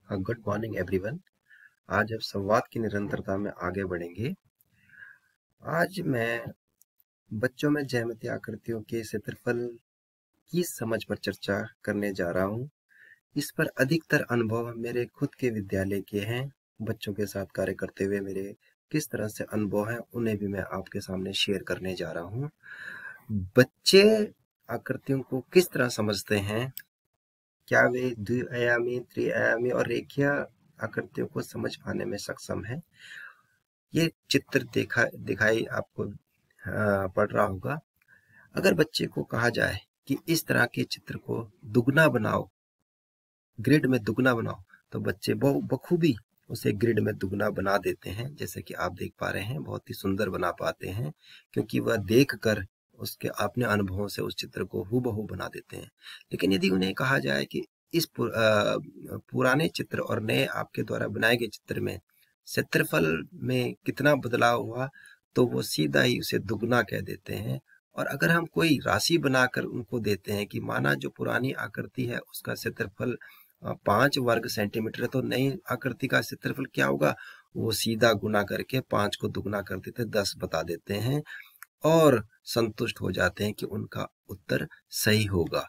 Good morning everyone. आज अब संवाद की निरंतरता में आगे बढ़ेंगे। आज मैं बच्चों में ज्यामितीय आकृतियों के क्षेत्रफल की समझ पर चर्चा करने जा रहा हूँ। इस पर अधिकतर अनुभव मेरे खुद के विद्यालय के हैं। बच्चों के साथ कार्य करते हुए मेरे किस तरह से अनुभव हैं उन्हें भी मैं आपके सामने शेयर करने जा रहा हूँ। बच्चे आकृतियों को किस तरह समझते हैं? क्या वे द्विआयामी, त्रिआयामी और रेखीय आकृतियों को समझ पाने में सक्षम है? ये चित्र दिखाई आपको पड़ रहा होगा। अगर बच्चे को कहा जाए कि इस तरह के चित्र को दुगना बनाओ, ग्रिड में दुगना बनाओ, तो बच्चे बखूबी उसे ग्रिड में दुगना बना देते हैं। जैसे कि आप देख पा रहे हैं, बहुत ही सुंदर बना पाते हैं, क्योंकि वह देख कर उसके अपने अनुभवों से उस चित्र को हूबहू बना देते हैं। लेकिन यदि उन्हें कहा जाए कि इस पुराने चित्र और नए आपके द्वारा बनाए गए चित्र में क्षेत्रफल में कितना बदलाव हुआ, तो वो सीधा ही उसे दुगना कह देते हैं। और अगर हम कोई राशि बनाकर उनको देते हैं कि माना जो पुरानी आकृति है उसका क्षेत्रफल 5 वर्ग सेंटीमीटर है, तो नई आकृति का क्षेत्रफल क्या होगा, वो सीधा गुना करके 5 को दुगना कर देते, 10 बता देते हैं और संतुष्ट हो जाते हैं कि उनका उत्तर सही होगा।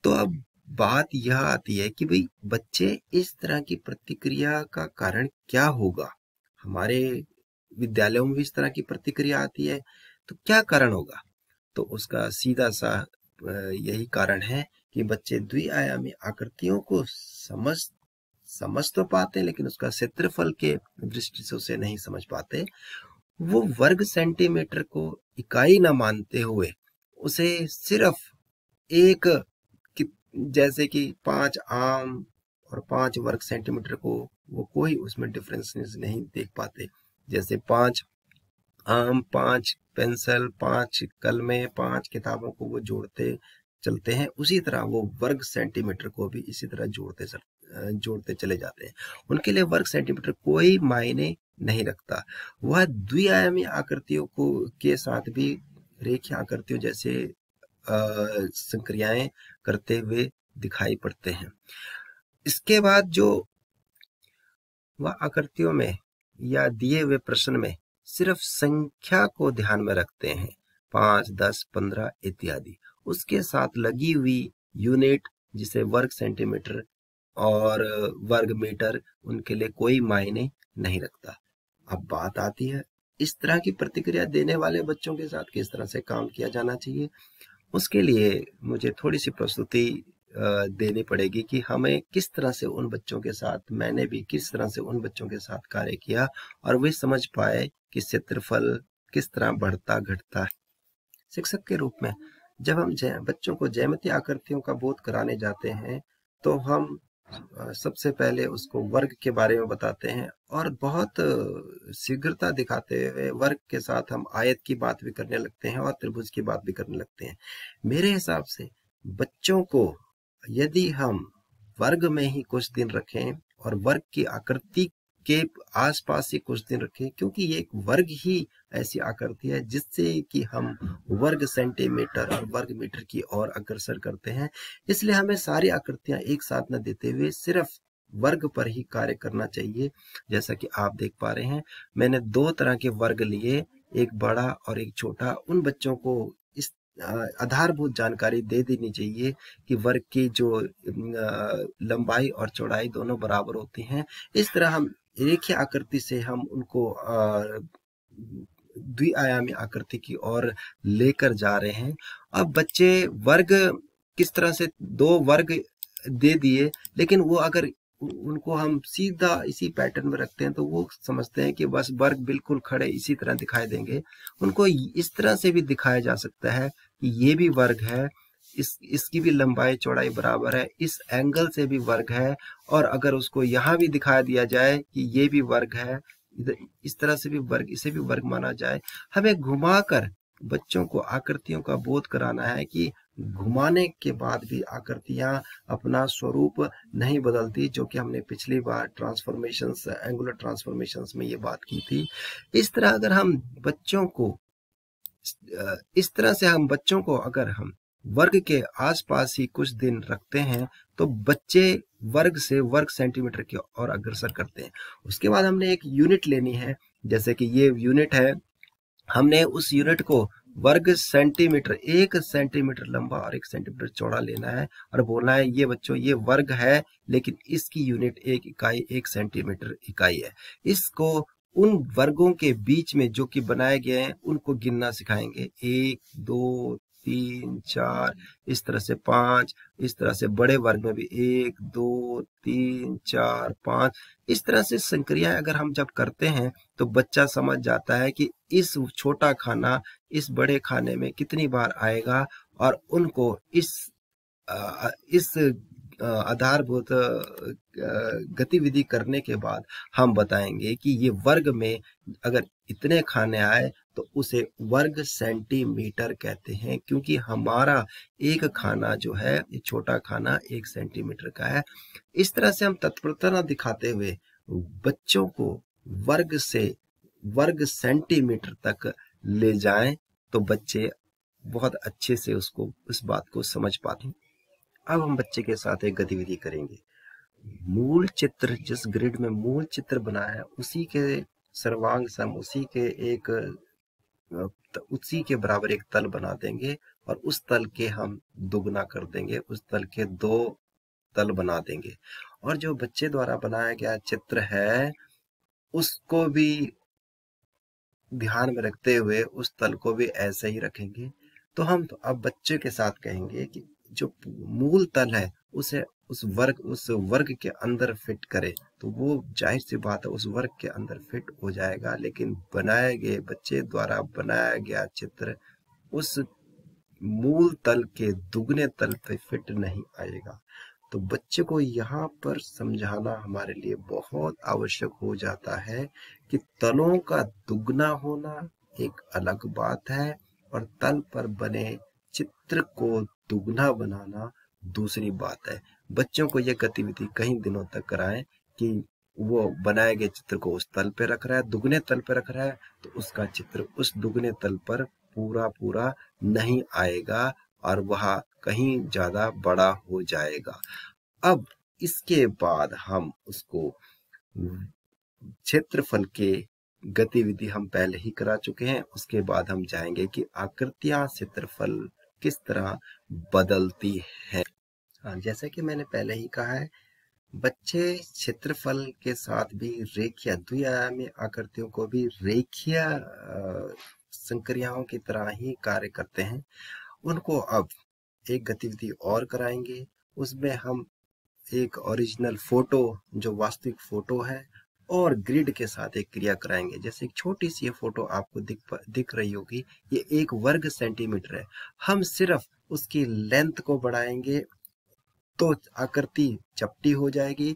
तो अब बात यह आती है कि भाई बच्चे इस तरह की प्रतिक्रिया का कारण क्या होगा? हमारे विद्यालयों में भी इस तरह की प्रतिक्रिया आती है, तो क्या कारण होगा? तो उसका सीधा सा यही कारण है कि बच्चे द्विआयामी आकृतियों को समझ तो पाते, लेकिन उसका क्षेत्रफल के दृष्टि से उसे नहीं समझ पाते। वो वर्ग सेंटीमीटर को इकाई न मानते हुए उसे सिर्फ एक जैसे कि 5 आम और 5 वर्ग सेंटीमीटर को वो कोई उसमें डिफरेंस नहीं देख पाते। जैसे 5 आम, 5 पेंसिल, 5 कलमें, 5 किताबों को वो जोड़ते चलते हैं, उसी तरह वो वर्ग सेंटीमीटर को भी इसी तरह जोड़ते चले जाते हैं। उनके लिए वर्ग सेंटीमीटर कोई मायने नहीं रखता। वह द्विआयामी आकृतियों को के साथ भी रेखीय आकृतियों जैसे संक्रियाएं करते हुए दिखाई पड़ते हैं। इसके बाद जो वह आकृतियों में या दिए हुए प्रश्न में सिर्फ संख्या को ध्यान में रखते हैं, 5, 10, 15 इत्यादि, उसके साथ लगी हुई यूनिट जिसे वर्ग सेंटीमीटर और वर्ग मीटर, उनके लिए कोई मायने नहीं रखता। अब बात आती है इस तरह की प्रतिक्रिया देने वाले बच्चों के साथ किस तरह से काम किया जाना चाहिए। उसके लिए मुझे थोड़ी सी प्रस्तुति देनी पड़ेगी कि हमें किस तरह से उन बच्चों के साथ, मैंने भी किस तरह से उन बच्चों के साथ कार्य किया और वे समझ पाए कि क्षेत्रफल किस तरह बढ़ता घटता है। शिक्षक के रूप में जब हम बच्चों को ज्यामितीय आकृतियों का बोध कराने जाते हैं, तो हम सबसे पहले उसको वर्ग के बारे में बताते हैं और बहुत शीघ्रता दिखाते हुए वर्ग के साथ हम आयत की बात भी करने लगते हैं और त्रिभुज की बात भी करने लगते हैं। मेरे हिसाब से बच्चों को यदि हम वर्ग में ही कुछ दिन रखें और वर्ग की आकृति के आसपास ही कुछ दिन रखें, क्योंकि ये एक वर्ग ही ऐसी आकृति है जिससे कि हम वर्ग सेंटीमीटर और वर्ग मीटर की ओर अग्रसर करते हैं। इसलिए हमें सारी आकृतियां एक साथ न देते हुए सिर्फ वर्ग पर ही कार्य करना चाहिए। जैसा कि आप देख पा रहे हैं, मैंने 2 तरह के वर्ग लिए, एक बड़ा और एक छोटा। उन बच्चों को इस आधारभूत जानकारी दे देनी चाहिए कि वर्ग की जो लंबाई और चौड़ाई दोनों बराबर होती हैं। इस तरह हम रेखीय आकृति से हम उनको द्विआयामी आकृति की ओर लेकर जा रहे हैं। अब बच्चे वर्ग किस तरह से 2 वर्ग दे दिए, लेकिन वो अगर उनको हम सीधा इसी पैटर्न में रखते हैं तो वो समझते हैं कि बस वर्ग बिल्कुल खड़े इसी तरह दिखाई देंगे। उनको इस तरह से भी दिखाया जा सकता है कि ये भी वर्ग है, इसकी भी लंबाई चौड़ाई बराबर है, इस एंगल से भी वर्ग है, और अगर उसको यहाँ भी दिखा दिया जाए कि ये भी वर्ग है, इस तरह से भी वर्ग, इसे भी वर्ग माना जाए। हमें घुमाकर बच्चों को आकृतियों का बोध कराना है कि घुमाने के बाद भी आकृतियां अपना स्वरूप नहीं बदलती, जो कि हमने पिछली बार ट्रांसफॉर्मेशंस, एंगुलर ट्रांसफॉर्मेशंस में ये बात की थी। इस तरह अगर हम बच्चों को इस तरह से हम बच्चों को अगर हम वर्ग के आसपास ही कुछ दिन रखते हैं तो बच्चे वर्ग से वर्ग सेंटीमीटर की ओर अग्रसर करते हैं। उसके बाद हमने एक यूनिट लेनी है, जैसे कि ये यूनिट है, हमने उस यूनिट को वर्ग सेंटीमीटर, 1 सेंटीमीटर लंबा और 1 सेंटीमीटर चौड़ा लेना है और बोलना है ये बच्चों ये वर्ग है, लेकिन इसकी यूनिट एक इकाई 1 सेंटीमीटर इकाई है। इसको उन वर्गों के बीच में जो कि बनाए गए हैं उनको गिनना सिखाएंगे, 1 2 3 4, इस तरह से 5, इस तरह से बड़े वर्ग में भी 1 2 3 4 5, इस तरह से संक्रियाएं अगर हम जब करते हैं तो बच्चा समझ जाता है कि इस छोटा खाना इस बड़े खाने में कितनी बार आएगा, और उनको इस आधारभूत गतिविधि करने के बाद हम बताएंगे कि ये वर्ग में अगर इतने खाने आए तो उसे वर्ग सेंटीमीटर कहते हैं, क्योंकि हमारा एक खाना जो है, ये छोटा खाना 1 सेंटीमीटर का है। इस तरह से हम तत्परता दिखाते हुए बच्चों को वर्ग से वर्ग सेंटीमीटर तक ले जाएं तो बच्चे बहुत अच्छे से उस बात को समझ पाते हैं। अब हम बच्चे के साथ एक गतिविधि करेंगे। मूल चित्र, जिस ग्रिड में मूल चित्र बनाया है उसी के सर्वांग सम, उसी के बराबर एक तल बना देंगे और उस तल के हम दुगना कर देंगे, उस तल के 2 तल बना देंगे। और जो बच्चे द्वारा बनाया गया चित्र है उसको भी ध्यान में रखते हुए उस तल को भी ऐसे ही रखेंगे। तो हम अब बच्चे के साथ कहेंगे कि जो मूल तल है उसे उस वर्ग के अंदर फिट करे, तो वो जाहिर सी बात है उस वर्ग के अंदर फिट हो जाएगा, लेकिन बच्चे द्वारा बनाया गया चित्र उस मूल तल के दुगने तल पे फिट नहीं आएगा। तो बच्चे को यहाँ पर समझाना हमारे लिए बहुत आवश्यक हो जाता है कि तलों का दुगना होना एक अलग बात है और तल पर बने चित्र को दुगना बनाना दूसरी बात है। बच्चों को यह गतिविधि कई दिनों तक कराएं कि वो बनाए गए चित्र को उस तल पे रख रहा है, दुगने तल पे रख रहा है, तो उसका चित्र उस दुगने तल पर पूरा पूरा नहीं आएगा और वह कहीं ज्यादा बड़ा हो जाएगा। अब इसके बाद हम उसको क्षेत्रफल के गतिविधि हम पहले ही करा चुके हैं, उसके बाद हम जाएंगे कि आकृतियां क्षेत्रफल किस तरह बदलती है। जैसे कि मैंने पहले ही कहा है, बच्चे क्षेत्रफल के साथ भी रेखीय द्विआयामी आकृतियों को भी रेखीय संक्रियाओं की तरह ही कार्य करते हैं। उनको अब एक गतिविधि और कराएंगे, उसमें हम एक ओरिजिनल फोटो, जो वास्तविक फोटो है, और ग्रिड के साथ एक क्रिया कराएंगे। जैसे एक छोटी सी ये फोटो आपको दिख रही होगी, ये 1 वर्ग सेंटीमीटर है। हम सिर्फ उसकी लेंथ को बढ़ाएंगे तो आकृति चपटी हो जाएगी,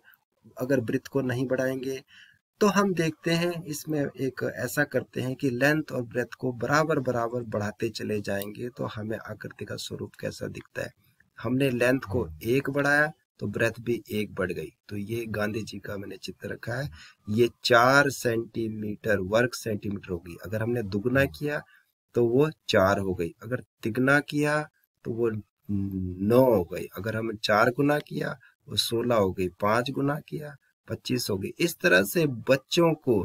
अगर वृत्त को नहीं बढ़ाएंगे तो हम देखते हैं इसमें एक ऐसा करते हैं कि लेंथ और ब्रेथ को बराबर बराबर बढ़ाते चले जाएंगे तो हमें आकृति का स्वरूप कैसा दिखता है। हमने लेंथ को 1 बढ़ाया तो ब्रेथ भी 1 बढ़ गई। तो ये गांधी जी का मैंने चित्र रखा है, ये 4 सेंटीमीटर वर्ग सेंटीमीटर होगी। अगर हमने दुगना किया तो वो 4 हो गई, अगर तिगना किया तो वो 9 हो गई, अगर हमने 4 गुना किया वो 16 हो गई, 5 गुना किया 25 हो गई। इस तरह से बच्चों को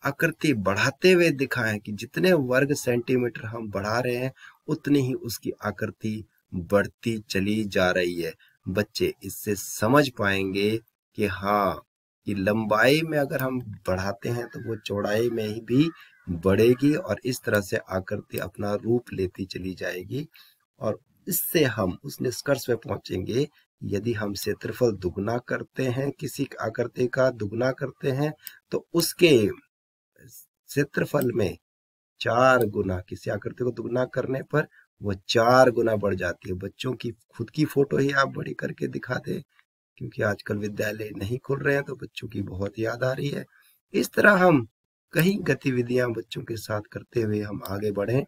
आकृति बढ़ाते हुए दिखाएं कि जितने वर्ग सेंटीमीटर हम बढ़ा रहे हैं उतनी ही उसकी आकृति बढ़ती चली जा रही है। बच्चे इससे समझ पाएंगे कि हाँ, कि लंबाई में अगर हम बढ़ाते हैं तो वो चौड़ाई में ही भी बढ़ेगी और इस तरह से आकृति अपना रूप लेती चली जाएगी। और इससे हम उस निष्कर्ष पे पहुंचेंगे, यदि हम क्षेत्रफल दुगना करते हैं, किसी आकृति का दुगना करते हैं तो उसके क्षेत्रफल में 4 गुना, किसी आकृति को दुगना करने पर वो 4 गुना बढ़ जाती है। बच्चों की खुद की फोटो ही आप बड़ी करके दिखा दे, क्योंकि आजकल विद्यालय नहीं खुल रहे हैं तो बच्चों की बहुत याद आ रही है। इस तरह हम कई गतिविधियां बच्चों के साथ करते हुए हम आगे बढ़े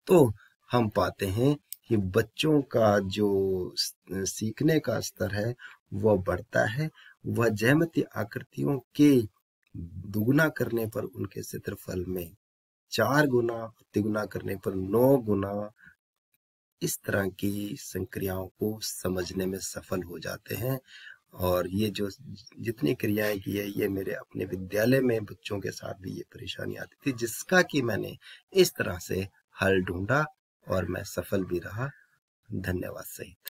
तो हम पाते हैं कि बच्चों का जो सीखने का स्तर है वह बढ़ता है। वह ज्यामितीय आकृतियों के दुगुना करने पर उनके क्षेत्रफल में 4 गुना, तिगुना करने पर 9 गुना इस तरह की संक्रियाओं को समझने में सफल हो जाते हैं। और ये जो जितनी क्रियाएं की है, ये मेरे अपने विद्यालय में बच्चों के साथ भी ये परेशानी आती थी, जिसका कि मैंने इस तरह से हल ढूंढा और मैं सफल भी रहा। धन्यवाद सहित।